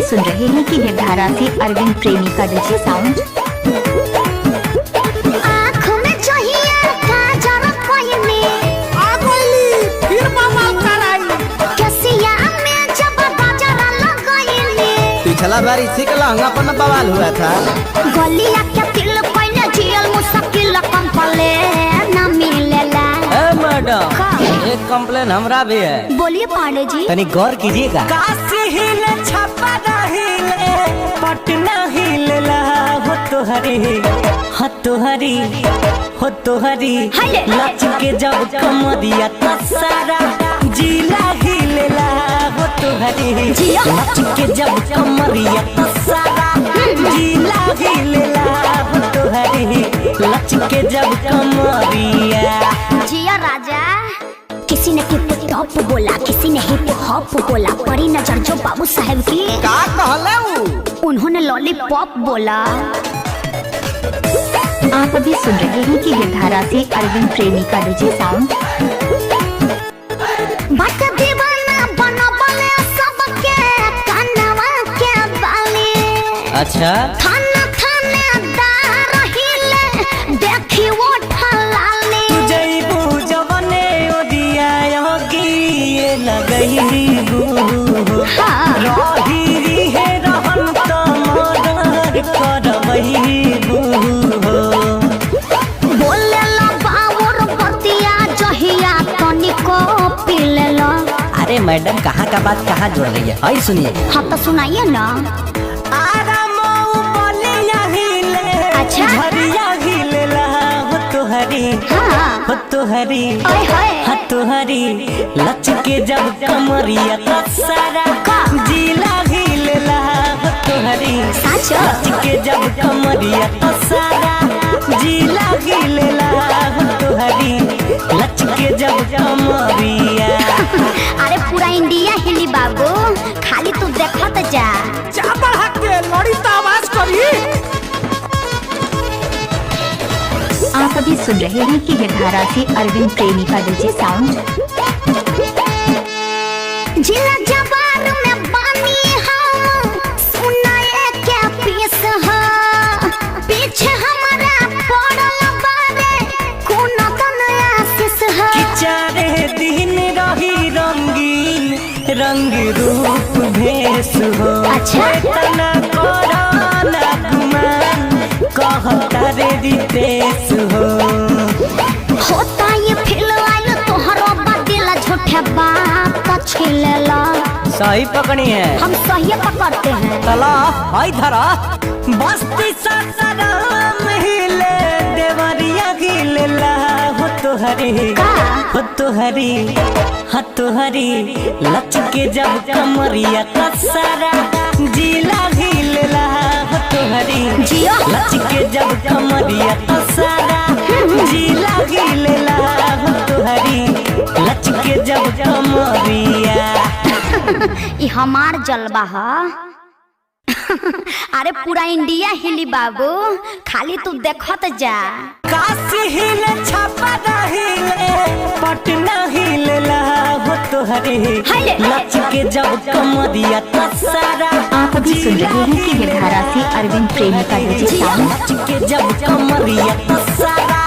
सुन रहे हैं कि निर्धारा से अरविंद प्रेमी का डीजे साउंड। आँखों में चाहिए काजल कोई में आगोली फिर मामा कराई कसिया में जब गजरा लगाईले पिछला बार इसी का लहंगा पर न बवाल हुआ था। गलिया के तिल पहले जियल मुश्किल कंपले न मिलेला। मैडम एक कंप्लेन हमरा भी है। बोलिए पांडे जी। तनी गौर कीजिएगा। काशी हिले छपरा हिले पटना हिलेला हो तोहरी हाले। लच के जब कमरिया तो सारा जिला हिलेला हो तोहरी जिया। लच के जब कमरिया तो सारा जिला हिलेला हो तोहरी लच के जब कमरिया। जिया राजा। किसी ने हिप हॉप बोला, किसी ने हिप हॉप बोला, पड़ी नजर जो बाबू साहब की। का कहले ऊ? उन्होंने लॉलीपॉप बोला। आप अभी सुन रहे हैं कि निर्धारा से अरविंद प्रेमी का डीजे साउंड। बट दीवाना बनबले सबके कनवा के बाली। अच्छा थाना थानेदार हिले देखी वो ठलाली। जईबू जवने ओदिया योगी लगईबू हाँ। रही है रहन तो मर्डर करबईबू। बोले ला बाबूर बतिया जहिया तनिको पीले ला। अरे मैडम कहाँ का बात कहाँ जोड़ रही है? आई सुनिए। हाँ तो सुनाइए ना। आरामऊ बलिया हिले अच्छा। झरिया हिलेला हो तोहरी हाँ। हो तोहरी ओए होए। हो तोहरी लच के जब कमरिया तो सारा जिला हिलेला हो तोहरी सच? लच के जब कमरिया तो सारा जिला हिलेला हो तोहरी लच के जब कमरिया। अरे पूरा इंडिया हिली बाबू, खाली तू देखत जा। चापड़ हक के लड़ी तो आवाज करी। आप अभी सुन रहे हैं कि निर्धारा से अरविंद प्रेमी का डीजे साउंड। जिला जवार में बानी हम सुनाए के पीस हो। पीछे हमारा पड़ल बारे कोन कनया आशीष हो। चारे दिन रही रंगीन रंग रूप भेष हो। अच्छा। तना कोरोना गुमान कहता रे रितेश हो। होता ये फिल आइल तोहरो बदिल झूठे बात छिलेला। सही पकड़ी है। हम सही पकड़ते हैं। तला आई धरा। बस्ती सासाराम हिले देवरिया हिलेला हो तोहरी का? हो तोहरी हो तोहरी लच के जब कमरिया तो सारा जिला हिलेला हो तोहरी जिया। लच के जब कमरिया तो सारा जिला हिलेला हो तोहरी लच के जब कमरिया। ये हमार जलवा है। अरे पूरा इंडिया हिली बाबू, खाली तू देखत जा। काशी हिले छपरा हिले पटना हिलेला हो तोहरी हाले। लच के जब कमरिया तो सारा आप अभी सुन रहे हैं कि निर्धारा से अरविंद प्रेमी का डीजे साउंड। लच के जब कमरिया तो सारा